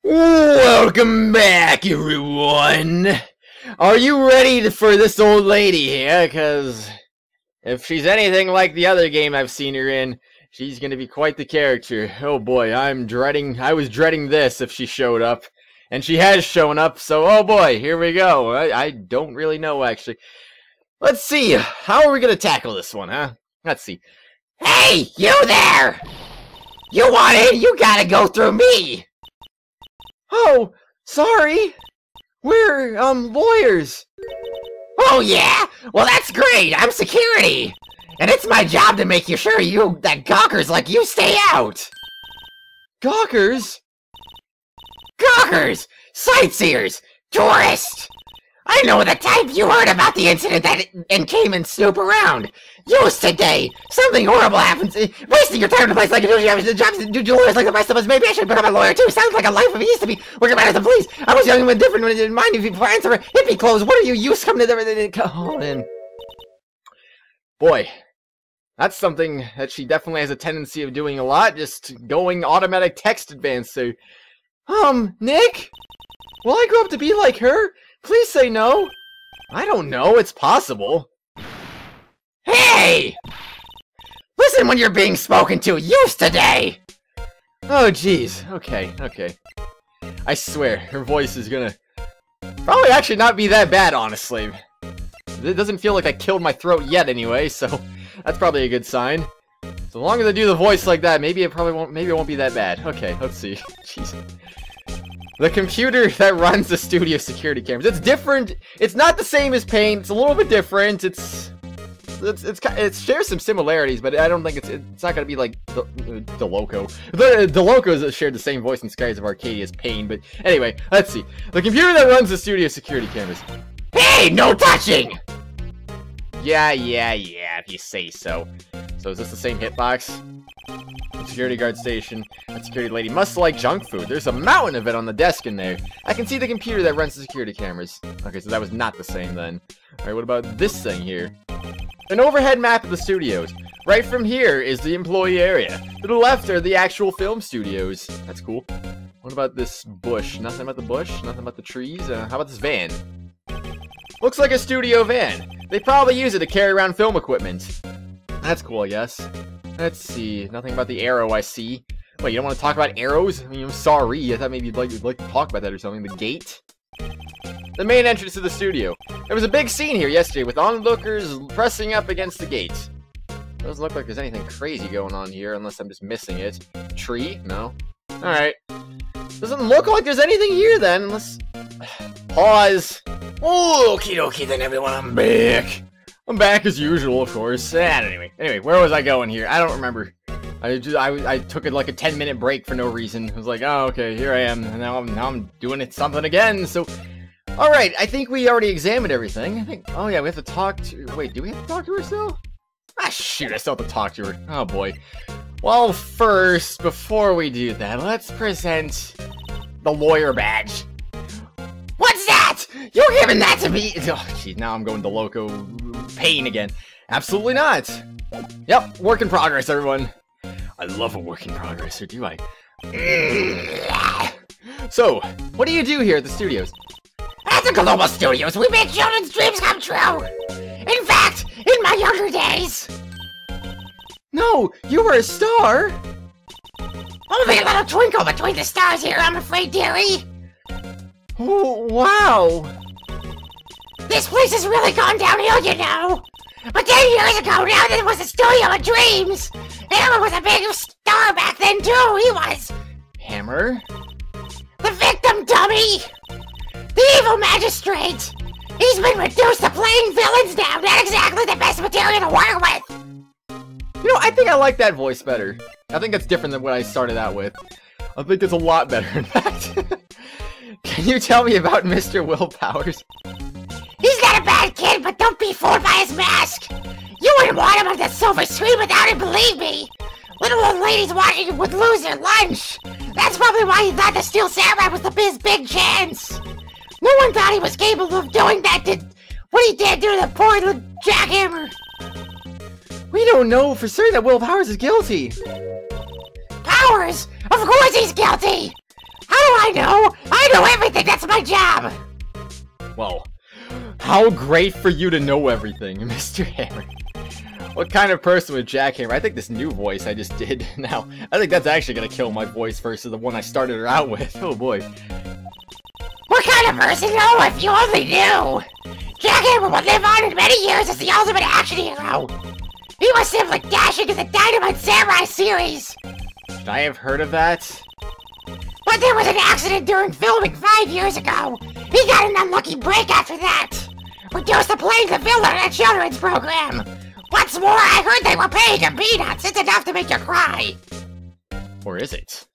Welcome back, everyone! Are you ready for this old lady here? Because if she's anything like the other game I've seen her in, she's gonna be quite the character. Oh boy, I was dreading this if she showed up. And she has shown up, so oh boy, here we go. I don't really know, actually. Let's see, how are we gonna tackle this one, huh? Let's see. Hey, you there! You want in? You gotta go through me! Oh, sorry. We're, lawyers. Oh, yeah? Well, that's great. I'm security. And it's my job to make sure that gawkers like you stay out. Gawkers? Gawkers! Sightseers! Tourists! I know the type. You heard about the incident and came and snoop around. Used today. Something horrible happens. Wasting your time in a place like a jobs do lawyers like the rest of us. Maybe I should become a lawyer too. Sounds like a life of ease to be working out as the police. I was young and different when I didn't mind if you answer hippie clothes. What are you used coming to everything? Call in. Boy, that's something that she definitely has a tendency of doing a lot. Just going automatic text advancer. Nick? Will I grow up to be like her? Please say no. I don't know. It's possible. Hey! Listen when you're being spoken to. Used today. Oh, jeez. Okay. I swear, her voice is gonna probably actually not be that bad, honestly. It doesn't feel like I killed my throat yet, anyway, so that's probably a good sign. So long as I do the voice like that, maybe it won't be that bad. Okay, let's see. Jeez. The computer that runs the studio security cameras. It's different. It's not the same as Paint. It's a little bit different. It shares some similarities, but I don't think it's not gonna be like the Loco. The Locos shared the same voice in Skies of Arcadia as Pain. But anyway, let's see. The computer that runs the studio security cameras. Hey, no touching. Yeah. If you say so. So is this the same hitbox? Security guard station. That security lady must like junk food. There's a mountain of it on the desk in there. I can see the computer that runs the security cameras. Okay, so that was not the same then. Alright, what about this thing here? An overhead map of the studios. Right from here is the employee area. To the left are the actual film studios. That's cool. What about this bush? Nothing about the bush? Nothing about the trees? How about this van? Looks like a studio van. They probably use it to carry around film equipment. That's cool, I guess. Let's see. Nothing about the arrow I see. Wait, you don't want to talk about arrows? I mean, I'm sorry. I thought maybe you'd like to talk about that or something. The gate? The main entrance to the studio. There was a big scene here yesterday with onlookers pressing up against the gate. Doesn't look like there's anything crazy going on here unless I'm just missing it. Tree? No. Alright. Doesn't look like there's anything here then unless... Pause. Oh, okie dokie then everyone, I'm back. I'm back as usual, of course. Anyway, where was I going here? I don't remember. I took it like a 10-minute break for no reason. I was like, oh, okay, here I am. And now I'm doing something again. So, all right. I think we already examined everything. I think. Oh yeah, we have to talk to. Wait, do we have to talk to her still? Ah, shoot! I still have to talk to her. Oh boy. Well, first, before we do that, let's present the lawyer badge. What's that? You're giving that to me? Oh, jeez, now I'm going to Loco Pain again. Absolutely not. Yep, work in progress, everyone. I love a work in progress, or do I? So, what do you do here at the studios? At the Global Studios, we make children's dreams come true. In fact, in my younger days. No, you were a star. Only a little twinkle between the stars here, I'm afraid, dearie. Oh, wow! This place has really gone downhill, you know! But 10 years ago, now there was a studio of dreams! Hammer was a big star back then, too! He was! Hammer? The victim, dummy! The evil magistrate! He's been reduced to playing villains now! Not exactly the best material to work with! You know, I think I like that voice better. I think that's different than what I started out with. I think it's a lot better, in fact. Can you tell me about Mr. Will Powers? He's not a bad kid, but don't be fooled by his mask! You wouldn't want him on the silver screen without it, believe me! Little old ladies watching him would lose their lunch! That's probably why he thought the Steel Samurai was his big chance! No one thought he was capable of doing that to what he did to the poor little jackhammer! We don't know for certain that Will Powers is guilty! Powers? Of course he's guilty! How do I know? I know everything, that's my job! Well, how great for you to know everything, Mr. Hammer. What kind of person would jackhammer? I think this new voice I just did now, I think that's actually gonna kill my voice versus the one I started her out with. Oh boy. What kind of person? No, if you only knew! Jackhammer will live on in many years as the ultimate action hero! He was simply dashing in the Dynamite Samurai series! Should I have heard of that? But there was an accident during filming 5 years ago! He got an unlucky break after that! Reduced to playing the villain in a children's program! What's more, I heard they were paying him peanuts! It's enough to make you cry! Or is it?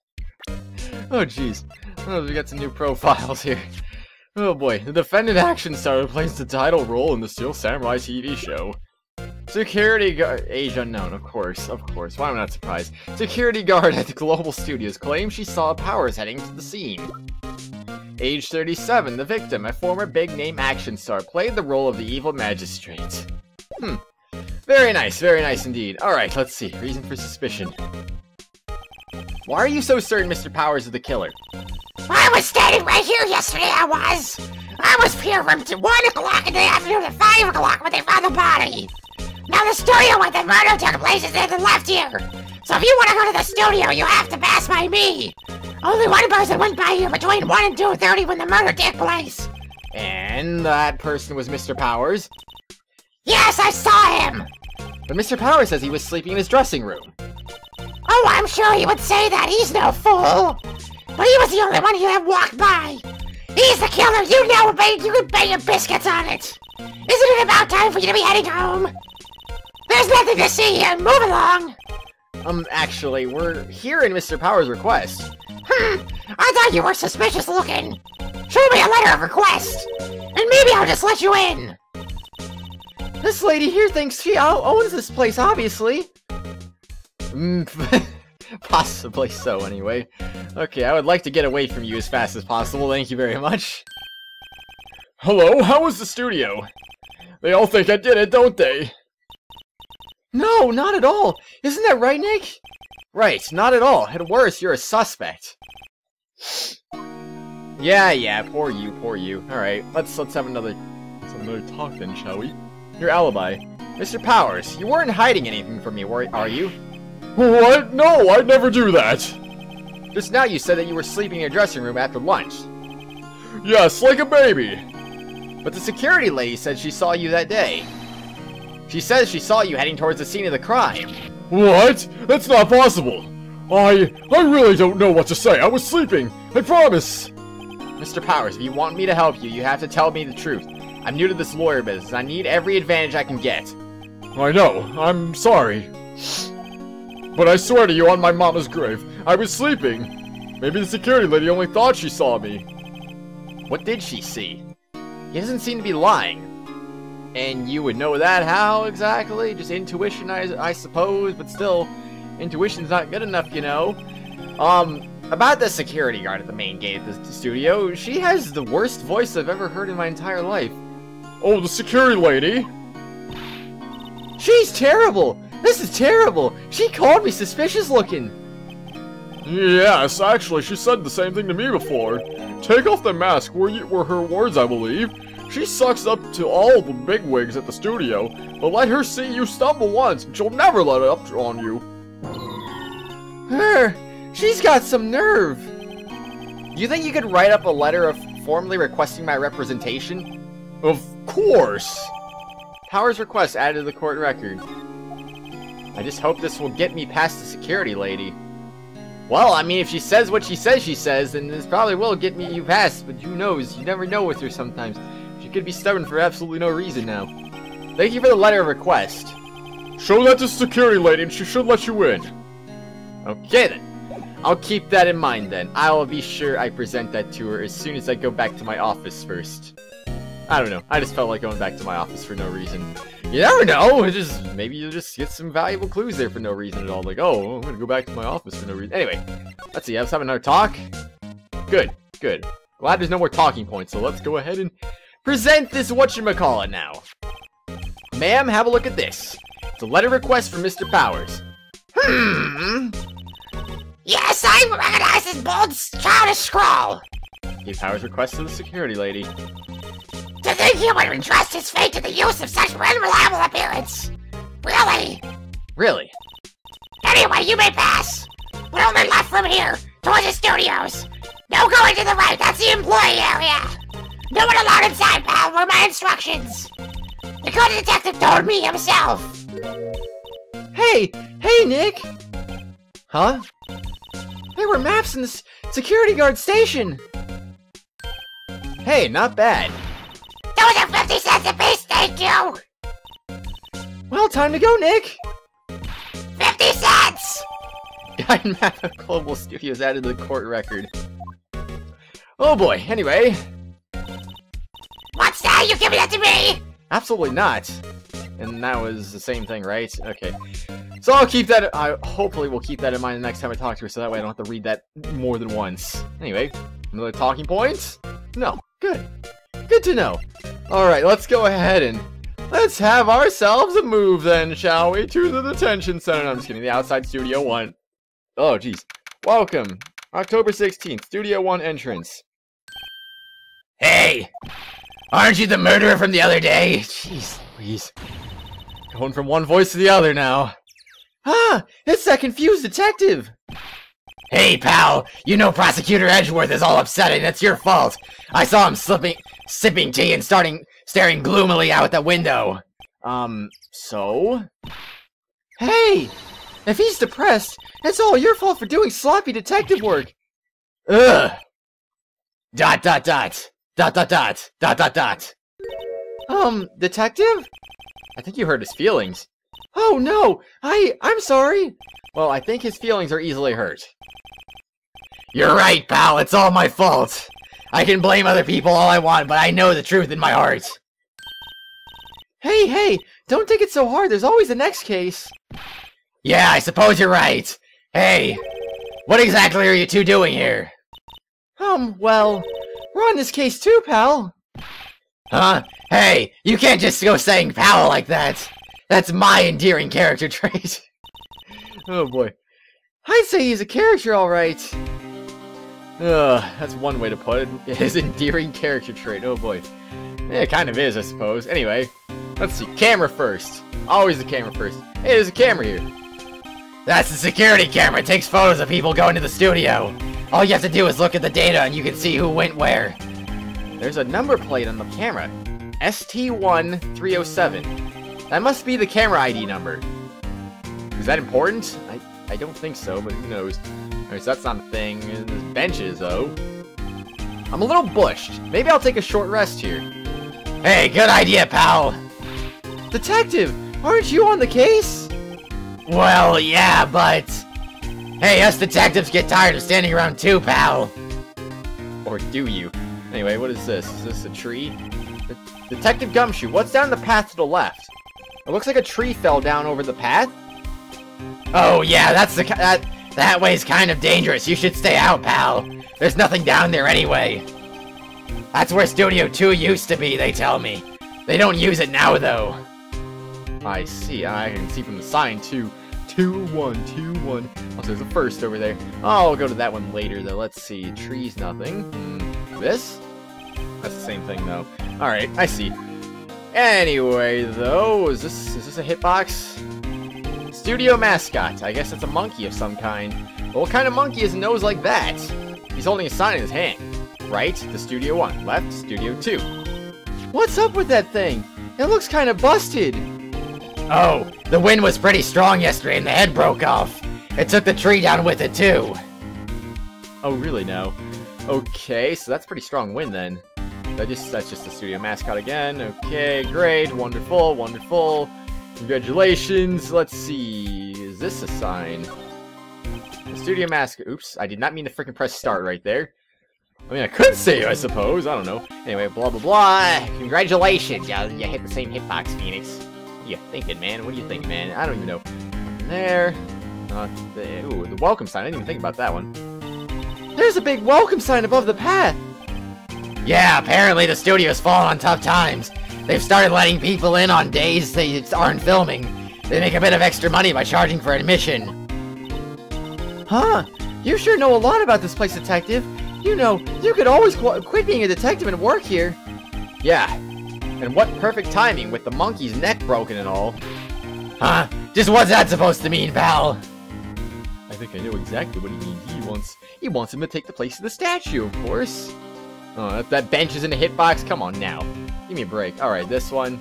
Oh jeez. Oh, we got some new profiles here. Oh boy, the defendant action star who plays the title role in the Steel Samurai TV show. Security guard, age unknown, of course. Why am I not surprised? Security guard at the Global Studios claims she saw Powers heading to the scene. Age 37, the victim, a former big-name action star, played the role of the evil magistrate. Very nice indeed. Alright, let's see. Reason for suspicion. Why are you so certain Mr. Powers is the killer? I was standing right here yesterday, I was here from 1 o'clock in the afternoon to 5 o'clock when they found the body. Now the studio where the murder took place is in the left here. So if you want to go to the studio, you have to pass by me. Only one person went by here between 1 and 2:30 when the murder took place. And that person was Mr. Powers? Yes, I saw him. But Mr. Powers says he was sleeping in his dressing room. Oh, I'm sure he would say that. He's no fool. But he was the only one who had walked by. He's the killer. You know, babe. You can bet your biscuits on it. Isn't it about time for you to be heading home? There's nothing to see here. Move along. Actually, we're here in Mr. Powers' request. I thought you were suspicious looking. Show me a letter of request, and maybe I'll just let you in. This lady here thinks she owns this place, obviously. Possibly so, anyway. Okay, I would like to get away from you as fast as possible, thank you very much. Hello, how was the studio? They all think I did it, don't they? No, not at all. Isn't that right, Nick? Right, not at all. At worst, you're a suspect. Yeah, poor you. Alright, let's have another talk then, shall we? Your alibi. Mr. Powers, you weren't hiding anything from me, are you? What? No, I'd never do that! Just now you said that you were sleeping in your dressing room after lunch. Yes, like a baby! But the security lady said she saw you that day. She says she saw you heading towards the scene of the crime. What? That's not possible! I really don't know what to say. I was sleeping! I promise! Mr. Powers, if you want me to help you, you have to tell me the truth. I'm new to this lawyer business. I need every advantage I can get. I know. I'm sorry. But I swear to you on my mama's grave, I was sleeping. Maybe the security lady only thought she saw me. What did she see? He doesn't seem to be lying. And you would know that how exactly? Just intuition, I suppose, but still, intuition's not good enough, you know. About the security guard at the main gate of the studio, she has the worst voice I've ever heard in my entire life. Oh, the security lady? She's terrible! This is terrible! She called me suspicious looking! Yes, actually, she said the same thing to me before. Take off the mask, were her words, I believe. She sucks up to all the bigwigs at the studio, but let her see you stumble once, and she'll never let it up on you. She's got some nerve! You think you could write up a letter formally requesting my representation? Of course! Powers' request added to the court record. I just hope this will get me past the security lady. Well, I mean, if she says what she says, then this probably will get you past, but who knows? You never know with her sometimes. She could be stubborn for absolutely no reason now. Thank you for the letter of request. Show that to the security lady and she should let you in. Okay then. I'll keep that in mind then. I will be sure I present that to her as soon as I go back to my office first. I don't know. I just felt like going back to my office for no reason. You never know. Maybe you'll just get some valuable clues there for no reason at all. Like, oh, I'm gonna go back to my office for no reason. Anyway, let's see. Let's have another talk. Good. Glad there's no more talking points. So let's go ahead and present this whatchamacallit now. Ma'am, have a look at this. It's a letter request from Mr. Powers. Yes, I recognize this bold, childish scroll. Gave Powers' request to the security lady. To think he would entrust his fate to the use of such unreliable appearance. Really? Really? Anyway, you may pass. We're only left from here, towards the studios. No going to the right, that's the employee area. No one allowed inside, pal, were my instructions. The good detective told me himself. Hey, Nick! Huh? There were maps in the security guard station! Hey, not bad. Those are 50 cents a piece, thank you! Well, time to go, Nick! 50 cents! Guide map of Global Studios added to the court record. Oh boy, anyway. What's that? You giving that to me? Absolutely not. And that was the same thing, right? Okay. So I'll keep that, hopefully we'll keep that in mind the next time I talk to her, so that way I don't have to read that more than once. Anyway, another talking point? No. Good. Good to know. Alright, let's go ahead and let's have ourselves a move then, shall we? To the detention center. No, I'm just kidding. The outside Studio 1. Oh, jeez. Welcome. October 16th, Studio 1 entrance. Hey! Aren't you the murderer from the other day? Jeez, please. Going from one voice to the other now. Ah! It's that confused detective! Hey, pal! You know Prosecutor Edgeworth is all upsetting. It's your fault. I saw him sipping tea and staring gloomily out the window. So? Hey! If he's depressed, it's all your fault for doing sloppy detective work. Ugh! ... Dot dot dot. Dot dot dot. Dot dot dot. Detective? I think you hurt his feelings. Oh no! I'm sorry! Well, I think his feelings are easily hurt. You're right, pal. It's all my fault. I can blame other people all I want, but I know the truth in my heart. Hey! Don't take it so hard. There's always the next case. Yeah, I suppose you're right. Hey, what exactly are you two doing here? Well, we're on this case too, pal. Huh? Hey, you can't just go saying pal like that. That's my endearing character trait. Oh boy. I'd say he's a character, alright. That's one way to put it. His endearing character trait, oh boy. Yeah, it kind of is, I suppose. Anyway, let's see. Camera first. Always the camera first. Hey, there's a camera here. That's the security camera. It takes photos of people going to the studio. All you have to do is look at the data and you can see who went where. There's a number plate on the camera. ST1307. That must be the camera ID number. Is that important? I don't think so, but who knows. Alright, so that's not a thing. There's benches, though. I'm a little bushed. Maybe I'll take a short rest here. Hey, good idea, pal. Detective, aren't you on the case? Well, yeah, but... Hey, us detectives get tired of standing around too, pal. Or do you? Anyway, what is this? Is this a tree? Detective Gumshoe, what's down the path to the left? It looks like a tree fell down over the path. Oh, yeah, that way's kind of dangerous. You should stay out, pal. There's nothing down there anyway. That's where Studio 2 used to be, they tell me. They don't use it now, though. I see. I can see from the sign, too. 2-1-2-1. Also, there's a first over there. Oh, I'll go to that one later, though. Let's see. Trees, nothing. This? That's the same thing, though. Alright, I see. Anyway, though, is this a hitbox? Studio mascot. I guess it's a monkey of some kind. But what kind of monkey has a nose like that? He's holding a sign in his hand. Right to Studio 1. Left, Studio 2. What's up with that thing? It looks kind of busted. Oh, the wind was pretty strong yesterday and the head broke off. It took the tree down with it, too. Oh, really now? Okay, so that's pretty strong wind then. That's just the studio mascot again. Okay, great, wonderful, wonderful. Congratulations. Let's see. Is this a sign? The studio mascot. Oops, I did not mean to freaking press start right there. I mean, I could save, I suppose. I don't know. Anyway, blah, blah, blah. Congratulations. You hit the same hitbox, Phoenix. What are you thinking, man? What are you thinking, man? I don't even know. Nothing there. Ooh, the welcome sign. I didn't even think about that one. There's a big welcome sign above the path. Yeah, apparently the studio's fallen on tough times. They've started letting people in on days they aren't filming. They make a bit of extra money by charging for admission. Huh? You sure know a lot about this place, detective. You know, you could always quit being a detective and work here. Yeah. And what perfect timing with the monkey's neck broken and all. Huh? Just what's that supposed to mean, pal? I think I know exactly what he means. He wants him to take the place of the statue, of course. Oh, that bench is in a hitbox? Come on now. Give me a break. Alright, this one.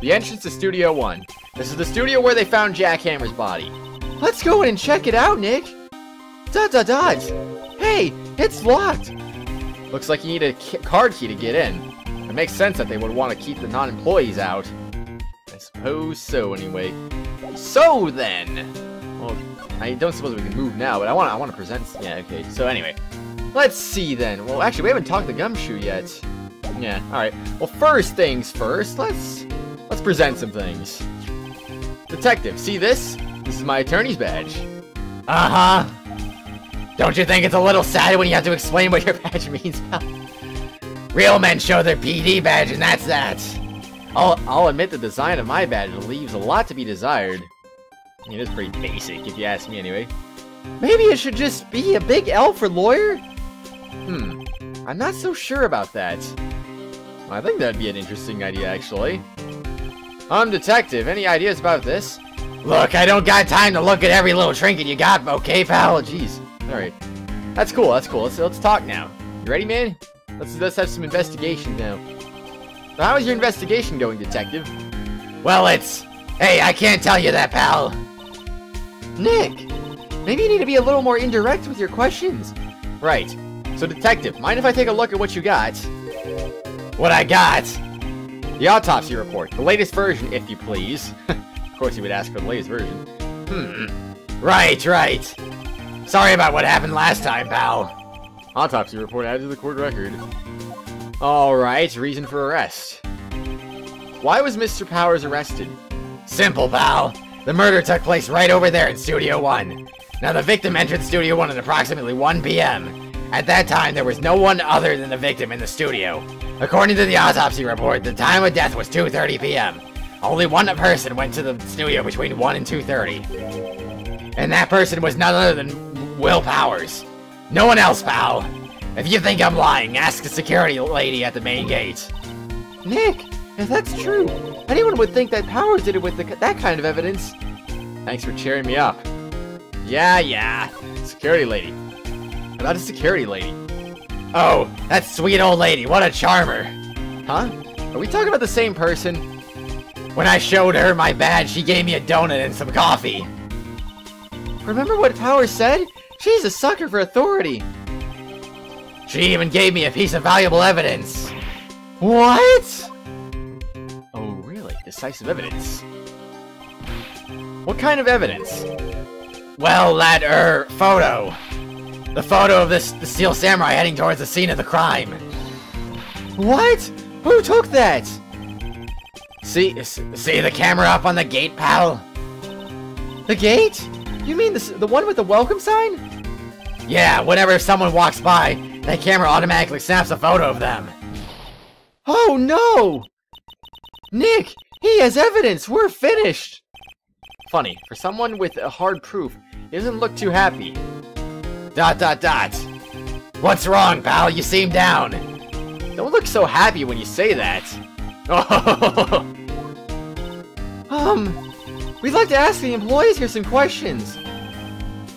The entrance to Studio 1. This is the studio where they found Jackhammer's body. Let's go in and check it out, Nick. Hey, it's locked. Looks like you need a card key to get in. It makes sense that they would want to keep the non-employees out. I suppose so, anyway. So then, well, I don't suppose we can move now, but I want to present. Yeah, okay. So anyway, let's see then. Well, actually, we haven't talked to Gumshoe yet. Yeah. All right. Well, first things first. Let's present some things. Detective, see this? This is my attorney's badge. Uh-huh. Don't you think it's a little sad when you have to explain what your badge means, pal? Real men show their PD badge, and that's that. I'll admit the design of my badge leaves a lot to be desired. It is pretty basic, if you ask me anyway. Maybe it should just be a big L for lawyer? I'm not so sure about that. Well, I think that'd be an interesting idea, actually. Detective, any ideas about this? Look, I don't got time to look at every little trinket you got, okay, pal? Oh, jeez. Alright. That's cool, Let's talk now. You ready, man? Let's have some investigation now. So how is your investigation going, detective? Well, hey, I can't tell you that, pal. Nick, maybe you need to be a little more indirect with your questions. Right. So, detective, mind if I take a look at what you got? What I got? The autopsy report. The latest version, if you please. Of course you would ask for the latest version. Right. Sorry about what happened last time, pal. Autopsy report added to the court record. Alright, reason for arrest. Why was Mr. Powers arrested? Simple, pal. The murder took place right over there in Studio 1. Now, the victim entered Studio 1 at approximately 1 p.m. At that time, there was no one other than the victim in the studio. According to the autopsy report, the time of death was 2:30 p.m. Only one person went to the studio between 1 and 2:30. And that person was none other than Will Powers. No one else, pal. If you think I'm lying, ask the security lady at the main gate. Nick, if that's true, anyone would think that Powers did it with that kind of evidence. Thanks for cheering me up. Yeah. Security lady. About a security lady. Oh, that sweet old lady. What a charmer. Huh? Are we talking about the same person? When I showed her my badge, she gave me a donut and some coffee. Remember what Powers said? She's a sucker for authority. She even gave me a piece of valuable evidence. What? Oh, really? Decisive evidence. What kind of evidence? Well, that, photo. The photo of the Steel Samurai heading towards the scene of the crime. What? Who took that? See the camera up on the gate, pal? The gate? You mean the one with the welcome sign? Yeah, whenever someone walks by, that camera automatically snaps a photo of them. Oh no! Nick, he has evidence! We're finished! Funny, for someone with a hard proof, he doesn't look too happy. ... What's wrong, pal? You seem down. Don't look so happy when you say that. We'd like to ask the employees here some questions.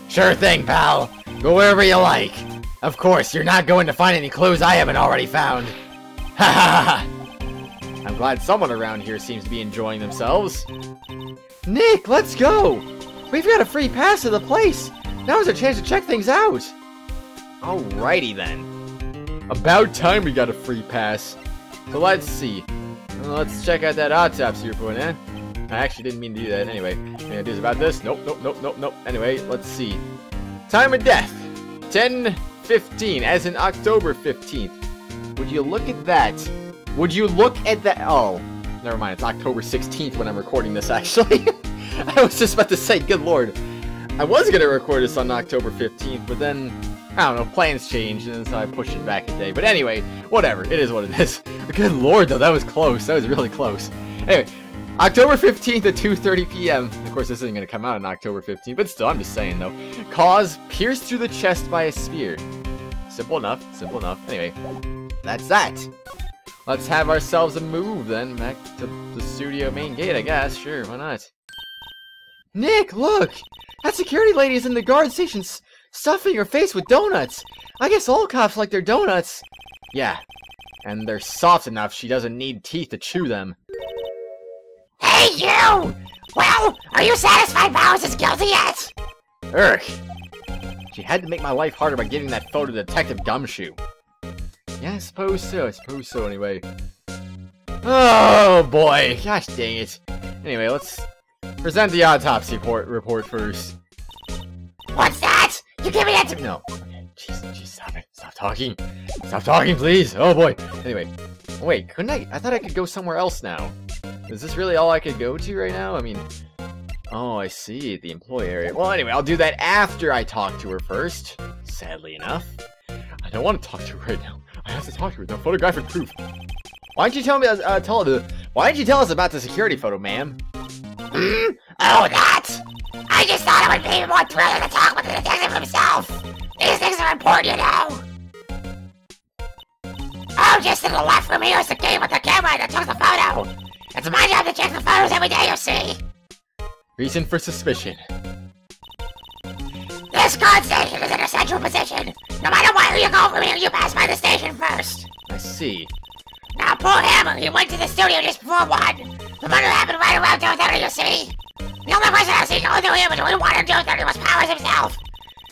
Sure thing, pal. Go wherever you like. Of course, you're not going to find any clues I haven't already found. Ha ha ha! I'm glad someone around here seems to be enjoying themselves. Nick, let's go! We've got a free pass to the place. Now's our chance to check things out. Alrighty then. About time we got a free pass. So let's see. Let's check out that autopsy report, eh? I actually didn't mean to do that anyway. It is about this. Nope. Anyway, let's see. Time of death. 10/15, as in October 15th. Would you look at that? Would you look at that? Oh, never mind. It's October 16th when I'm recording this, actually. I was just about to say, good lord. I was going to record this on October 15th, but then, I don't know, plans changed, and so I pushed it back a day. But anyway, whatever. It is what it is. Good lord, though, that was close. That was really close. Anyway, October 15th at 2:30 p.m. Of course, this isn't going to come out on October 15th, but still, I'm just saying, though. Cause, pierced through the chest by a spear. Simple enough, simple enough. Anyway, that's that. Let's have ourselves a move, then, back to the studio main gate, I guess. Sure, why not? Nick, look! That security lady is in the guard station stuffing her face with donuts. I guess all cops like their donuts. Yeah, and they're soft enough she doesn't need teeth to chew them. Hey, you! Well, are you satisfied Bowers is guilty yet? Urgh. She had to make my life harder by giving that photo to Detective Gumshoe. Yeah, I suppose so anyway. Oh boy, gosh dang it. Anyway, let's present the autopsy report first. What's that? You give me that to- No. Okay, jeez, stop it. Stop talking. Stop talking, please. Oh boy. Anyway, wait, couldn't I thought I could go somewhere else now. Is this really all I could go to right now? I mean, oh, I see, the employee area. Well, anyway, I'll do that after I talk to her first. Sadly enough. I don't want to talk to her right now. I have to talk to her with no photographic proof. Why didn't you tell me? Why didn't you tell us about the security photo, ma'am? Oh, that! I just thought it would be more thrilling to talk with the detective himself. These things are important, you know. Oh, just to the left from here is the kid with the camera that took the photo. It's my job to check the photos every day, you see. Reason for suspicion. This guard station is in a central position. No matter where you go from here, you pass by the station first. I see. Now, poor Hammer, he went to the studio just before 1. The murder happened right around 2:30, you see. The only person I've seen going through here between 1 and 2:30 was Powers himself.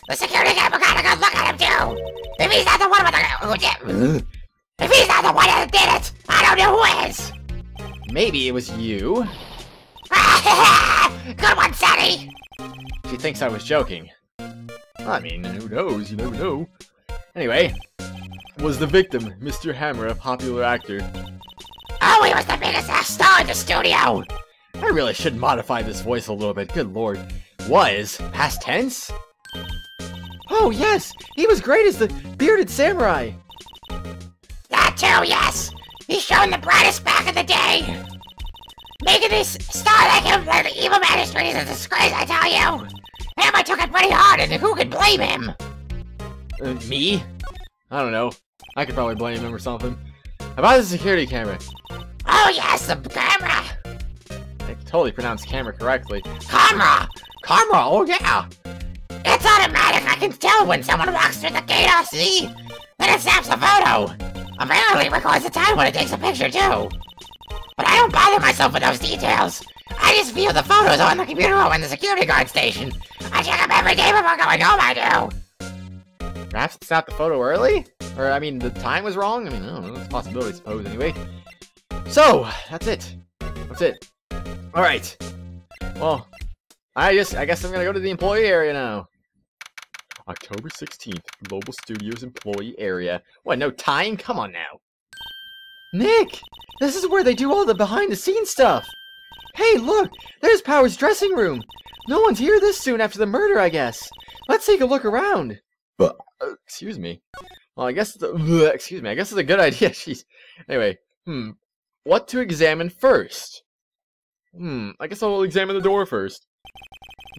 The security camera got a good look at him, too. If he's not the one with the... If he's not the one that did it, I don't know who is. Maybe it was you. Good one, Sonny. She thinks I was joking. I mean, who knows? You never know. Anyway, was the victim Mr. Hammer a popular actor? Oh, he was the biggest star in the studio. I really should modify this voice a little bit. Good lord. Was? Past tense? Oh, yes! He was great as the bearded samurai! That too, yes! He's shown the brightest back in the day! Making this star like him play the evil magistrate is a disgrace, I tell you! Hammer took it pretty hard, and who could blame him? Me? I don't know. I could probably blame him or something. About the security camera. Oh yes, the camera! I totally pronounced camera correctly. Camera! Camera, oh yeah! It's automatic, I can tell when someone walks through the gate, I see! Then it snaps a photo! Apparently it records the time when it takes a picture too! But I don't bother myself with those details! I just view the photos on the computer or in the security guard station! I check them every day before going home, I do! Perhaps it snapped the photo early? Or, I mean, the time was wrong? I mean, I don't know, it's a possibility, I suppose, anyway. So, that's it. That's it. Alright. Well, I guess I'm gonna go to the employee area now. October 16th, Global Studios employee area. What, no time? Come on now. Nick! This is where they do all the behind-the-scenes stuff! Hey, look! There's Power's dressing room! No one's here this soon after the murder, I guess. Let's take a look around. Excuse me. Well, I guess excuse me. I guess it's a good idea. Jeez. Anyway, what to examine first? I guess I'll examine the door first.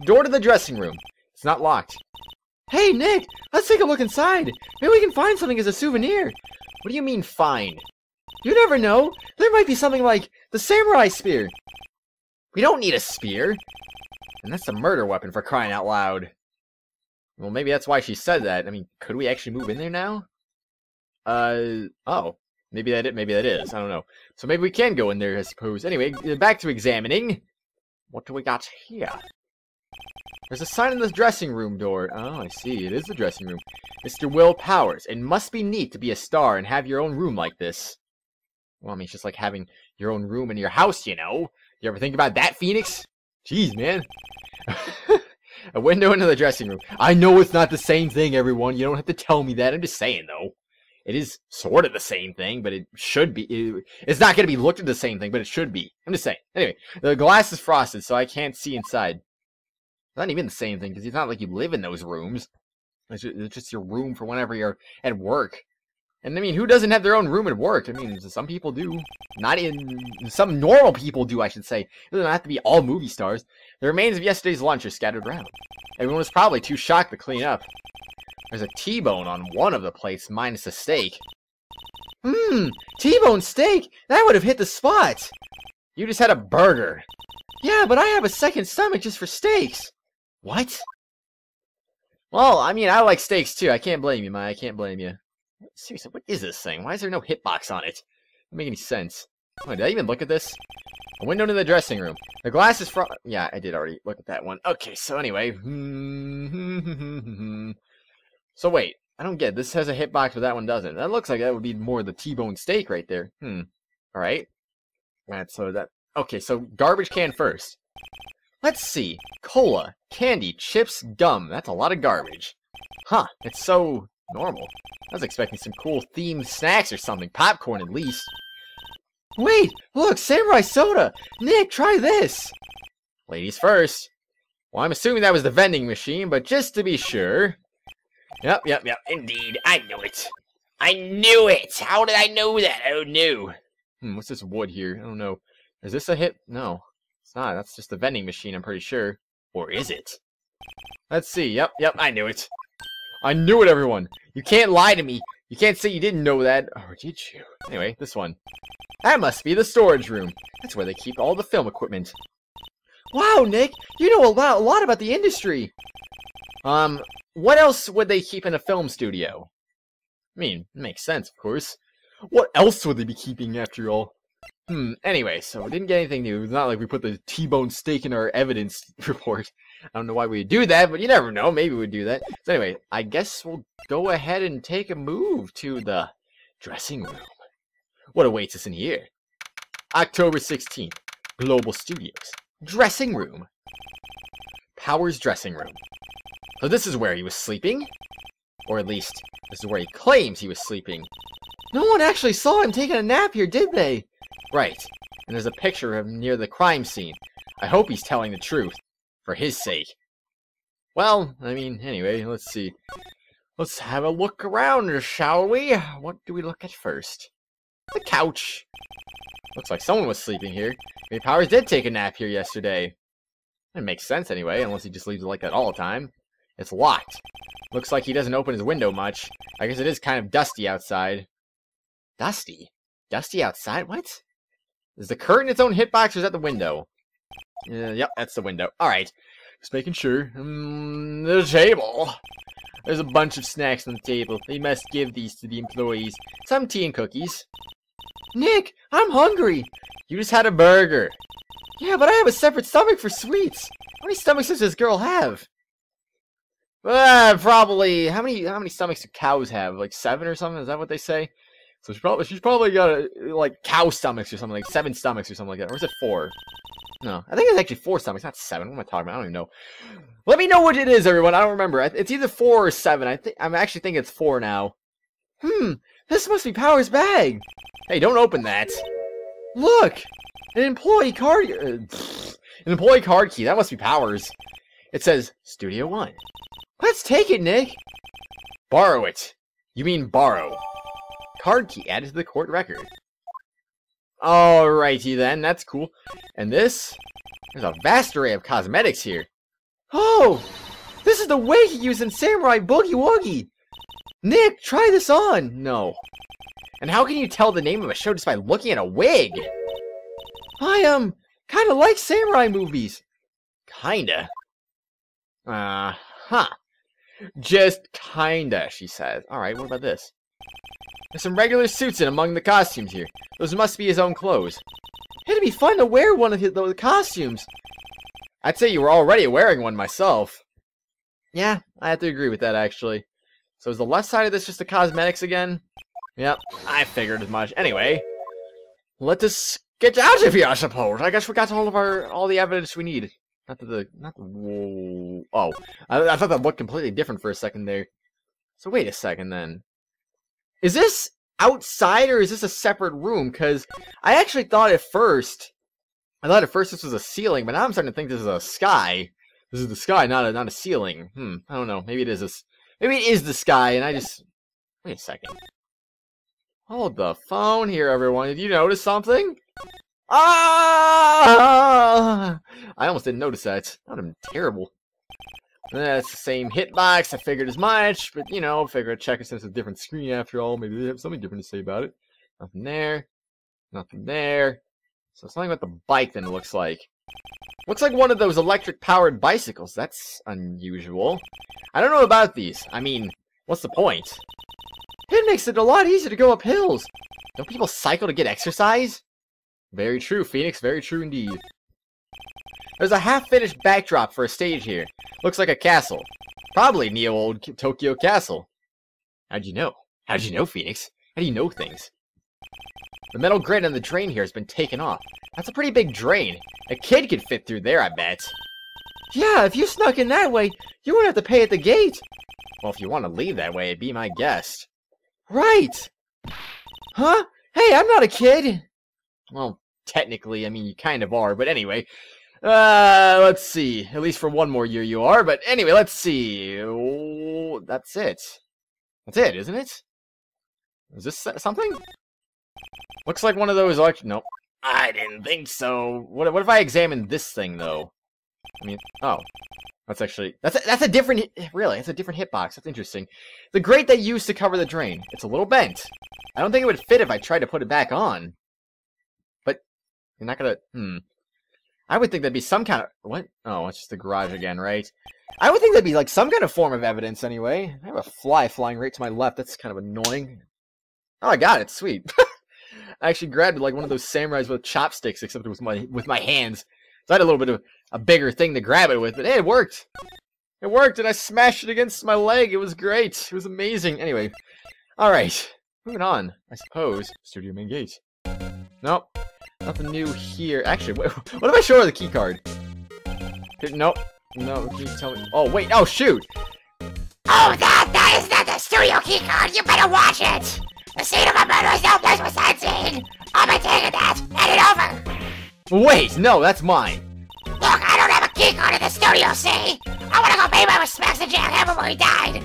Door to the dressing room. It's not locked. Hey, Nick! Let's take a look inside. Maybe we can find something as a souvenir. What do you mean, find? You never know. There might be something like the samurai spear. We don't need a spear. And that's a murder weapon, for crying out loud. Well, maybe that's why she said that. I mean, could we actually move in there now? Oh. Maybe that is. I don't know. So maybe we can go in there, I suppose. Anyway, back to examining. What do we got here? There's a sign in the dressing room door. Oh, I see. It is the dressing room. Mr. Will Powers. It must be neat to be a star and have your own room like this. Well, I mean, it's just like having your own room in your house, you know? You ever think about that, Phoenix? Jeez, man. A window into the dressing room. I know it's not the same thing, everyone. You don't have to tell me that. I'm just saying, though. It is sort of the same thing, but it should be. It's not going to be looked at the same thing, but it should be. I'm just saying. Anyway, the glass is frosted, so I can't see inside. It's not even the same thing, because it's not like you live in those rooms. It's just your room for whenever you're at work. And I mean, who doesn't have their own room at work? I mean, some people do. Some normal people do, I should say. It doesn't have to be all movie stars. The remains of yesterday's lunch are scattered around. Everyone was probably too shocked to clean up. There's a T-bone on one of the plates, minus a steak. T-bone steak? That would have hit the spot. You just had a burger. Yeah, but I have a second stomach just for steaks. What? Well, I mean, I like steaks too. I can't blame you, Maya. I can't blame you. Seriously, what is this thing? Why is there no hitbox on it? Doesn't make any sense. Oh, did I even look at this? A window to the dressing room. The glass is from... Yeah, I did already look at that one. Okay, so anyway. So wait, I don't get it. This has a hitbox, but that one doesn't. That looks like that would be more the T-bone steak right there. Alright. Right, so that... Okay, so garbage can first. Let's see. Cola, candy, chips, gum. That's a lot of garbage. Huh, it's so normal. I was expecting some cool themed snacks or something. Popcorn, at least. Wait, look, samurai soda! Nick, try this! Ladies first. Well, I'm assuming that was the vending machine, but just to be sure... Yep, Indeed, I knew it. I knew it! How did I know that? Oh, no. What's this wood here? I don't know. Is this a hit? No. It's not. That's just the vending machine, I'm pretty sure. Or is it? Let's see. Yep, I knew it. I knew it, everyone. You can't lie to me. You can't say you didn't know that. Or did you? Anyway, this one. That must be the storage room. That's where they keep all the film equipment. Wow, Nick! You know a lot about the industry! What else would they keep in a film studio? I mean, it makes sense, of course. What else would they be keeping, after all? Anyway, so we didn't get anything new. It's not like we put the T-bone steak in our evidence report. I don't know why we would do that, but you never know. Maybe we'd do that. So anyway, I guess we'll go ahead and take a move to the dressing room. What awaits us in here? October 16th, Global Studios. Dressing room. Power's dressing room. So this is where he was sleeping? Or at least, this is where he claims he was sleeping. No one actually saw him taking a nap here, did they? Right. And there's a picture of him near the crime scene. I hope he's telling the truth. For his sake. Well, I mean, anyway, let's see. Let's have a look around, shall we? What do we look at first? The couch. Looks like someone was sleeping here. Maybe Powers did take a nap here yesterday. It makes sense anyway, unless he just leaves it like that all the time. It's locked. Looks like he doesn't open his window much. I guess it is kind of dusty outside. Dusty? Dusty outside? What? Is the curtain its own hitbox, or is that the window? Yep, that's the window. Alright. Just making sure. The table. There's a bunch of snacks on the table. They must give these to the employees. Some tea and cookies. Nick, I'm hungry. You just had a burger. Yeah, but I have a separate stomach for sweets. How many stomachs does this girl have? Probably. How many stomachs do cows have? Like 7 or something? Is that what they say? So she's probably got like cow stomachs or something, like 7 stomachs or something like that. Or is it 4? No, I think it's actually 4 stomachs, not 7. What am I talking about? I don't even know. Let me know what it is, everyone. I don't remember. It's either 4 or 7. I'm actually thinking it's 4 now. This must be Power's bag. Hey, don't open that. Look, an employee card. An employee card key. That must be Power's. It says Studio 1. Let's take it, Nick. Borrow it. You mean borrow. Card key added to the court record. Alrighty then, that's cool. And this? There's a vast array of cosmetics here. Oh! This is the wig he used in Samurai Boogie Woogie! Nick, try this on! No. And how can you tell the name of a show just by looking at a wig? I, kinda like samurai movies. Kinda. Just kinda, she says. Alright, what about this? There's some regular suits in among the costumes here. Those must be his own clothes. It'd be fun to wear one of those costumes. I'd say you were already wearing one myself. Yeah, I have to agree with that, actually. So is the left side of this just the cosmetics again? Yep, I figured as much. Anyway, let us get out of here, I suppose. I guess we got all the evidence we need. Whoa. Oh, I thought that looked completely different for a second there. So wait a second then. Is this outside or is this a separate room? Because I actually thought at first this was a ceiling, but now I'm starting to think this is a sky. This is the sky, not a ceiling. I don't know. Maybe it is the sky, and I just... Wait a second. Hold the phone here, everyone. Did you notice something? Ah! I almost didn't notice that. That would have been terrible. That's the same hitbox. I figured as much, but you know, figure I'd check it since it's a different screen after all. Maybe they have something different to say about it. Nothing there. Nothing there. So something about the bike then it looks like. Looks like one of those electric-powered bicycles. That's unusual. I don't know about these. I mean, what's the point? It makes it a lot easier to go up hills. Don't people cycle to get exercise? Very true, Phoenix. Very true indeed. There's a half-finished backdrop for a stage here. Looks like a castle. Probably Neo-Old Tokyo Castle. How'd you know? How'd you know, Phoenix? How do you know things? The metal grid on the drain here has been taken off. That's a pretty big drain. A kid could fit through there, I bet. Yeah, if you snuck in that way, you wouldn't have to pay at the gate. Well, if you want to leave that way, be my guest. Right! Huh? Hey, I'm not a kid! Well, technically, I mean, you kind of are, but anyway. Let's see. At least for one more year you are, but anyway, let's see. Oh, that's it. That's it, isn't it? Is this something? Looks like one of those nope. I didn't think so. What if I examine this thing, though? I mean, oh. That's actually... That's a different... Really, it's a different hitbox. That's interesting. The grate they used to cover the drain. It's a little bent. I don't think it would fit if I tried to put it back on. But, you're not gonna... I would think that'd be some kind of... What? Oh, it's just the garage again, right? I would think that'd be like some kind of form of evidence anyway. I have a fly flying right to my left. That's kind of annoying. Oh, I got it. Sweet. I actually grabbed it like one of those samurais with chopsticks, except it was with my hands. So I had a little bit of a bigger thing to grab it with, but hey, it worked. It worked, and I smashed it against my leg. It was great. It was amazing. Anyway, all right. Moving on, I suppose. Studio main gate. Nope. Nothing new here. Actually, what if I show her the key card? Nope. No, can you tell me? Oh, wait. Oh, shoot. Oh, that is not the studio key card. You better watch it. The scene of a murder is no place for sightseeing. I'll be taking that. Hand it over. Wait, no, that's mine. Look, I don't have a key card in the studio, see? I want to go pay my respects to Jackhammer where he died.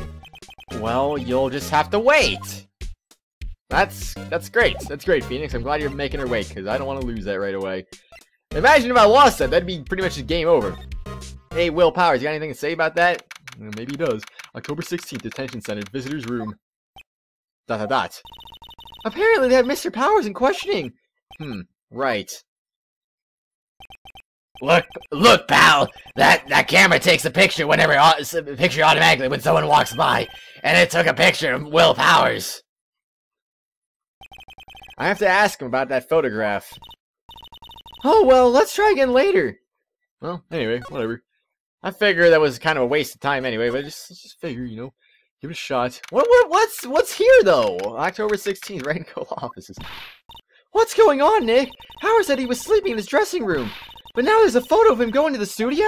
Well, you'll just have to wait. That's great. That's great, Phoenix. I'm glad you're making her wait, because I don't want to lose that right away. Imagine if I lost that. That'd be pretty much a game over. Hey, Will Powers, you got anything to say about that? Well, maybe he does. October 16th, Detention Center, Visitor's Room. ... Apparently they have Mr. Powers in questioning. Right. Look, pal. That camera takes a picture automatically when someone walks by, and it took a picture of Will Powers. I have to ask him about that photograph. Oh, well, let's try again later. Well, anyway, whatever. I figure that was kind of a waste of time anyway, but just figure, you know, give it a shot. What's here, though? October 16th, right in co-offices. What's going on, Nick? Howard said he was sleeping in his dressing room, but now there's a photo of him going to the studio?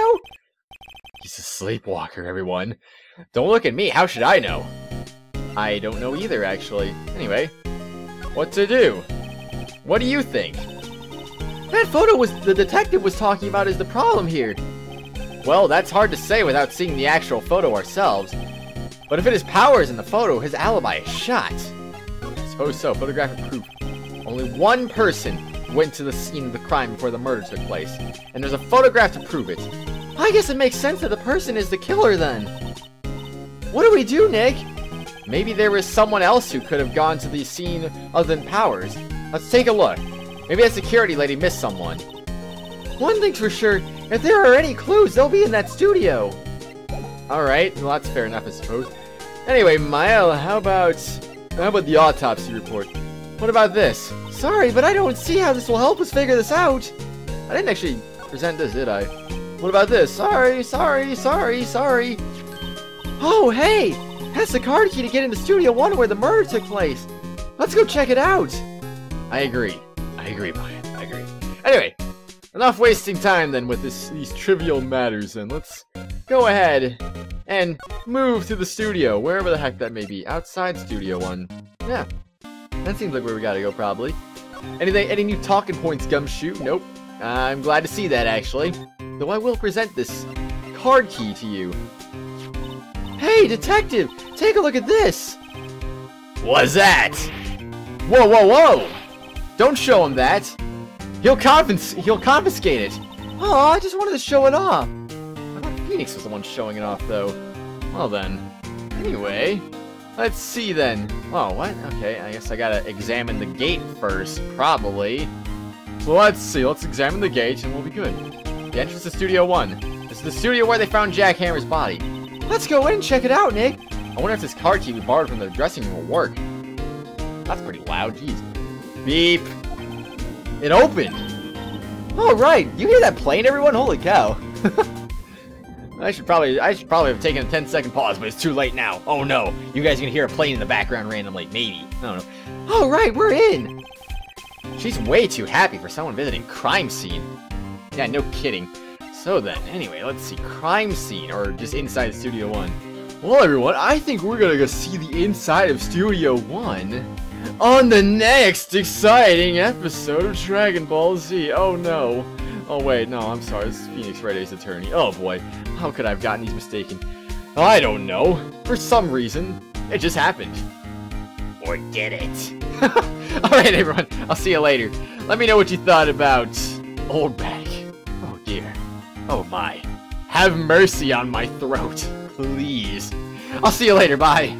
He's a sleepwalker, everyone. Don't look at me, how should I know? I don't know either, actually. Anyway, what to do? What do you think? That photo the detective was talking about is the problem here. Well, that's hard to say without seeing the actual photo ourselves. But if it is Powers in the photo, his alibi is shot. I suppose so. Photographic proof. Only one person went to the scene of the crime before the murder took place. And there's a photograph to prove it. I guess it makes sense that the person is the killer then. What do we do, Nick? Maybe there was someone else who could have gone to the scene other than Powers. Let's take a look. Maybe that security lady missed someone. One thing's for sure, if there are any clues, they'll be in that studio. Alright, well that's fair enough, I suppose. Anyway, Mile, how about the autopsy report? What about this? Sorry, but I don't see how this will help us figure this out. I didn't actually present this, did I? What about this? Sorry. Oh, hey! That's the card key to get into Studio 1 where the murder took place. Let's go check it out. I agree, Maya. I agree. Anyway, enough wasting time then with these trivial matters, and let's go ahead and move to the studio, wherever the heck that may be. Outside Studio 1. Yeah, that seems like where we gotta go, probably. Any new talking points, Gumshoe? Nope. I'm glad to see that, actually. Though I will present this card key to you. Hey, detective! Take a look at this! What's that? Whoa, whoa, whoa! Don't show him that! He'll confiscate it! Oh, I just wanted to show it off! I thought Phoenix was the one showing it off, though. Well then. Anyway, let's see then. Oh, what? Okay, I guess I gotta examine the gate first, probably. So let's see, let's examine the gate and we'll be good. The entrance to Studio 1. This is the studio where they found Jack Hammer's body. Let's go in and check it out, Nick! I wonder if this car key we borrowed from the dressing room will work. That's pretty loud, jeez. Beep! It opened! Alright, you hear that plane, everyone? Holy cow. I should probably have taken a 10-second pause, but it's too late now. Oh no, you guys are gonna hear a plane in the background randomly. Maybe. I don't know. Alright, we're in! She's way too happy for someone visiting crime scene. Yeah, no kidding. So then, anyway, let's see. Crime scene, or just inside Studio 1. Well, everyone, I think we're gonna go see the inside of Studio 1 on the next exciting episode of Dragon Ball Z. Oh no. Oh wait, no, I'm sorry. This is Phoenix Wright, Ace Attorney. Oh boy, how could I have gotten these mistaken? I don't know. For some reason, it just happened. Or did it? Alright, everyone, I'll see you later. Let me know what you thought about Oldbag. Oh dear. Oh my. Have mercy on my throat, please. I'll see you later, bye.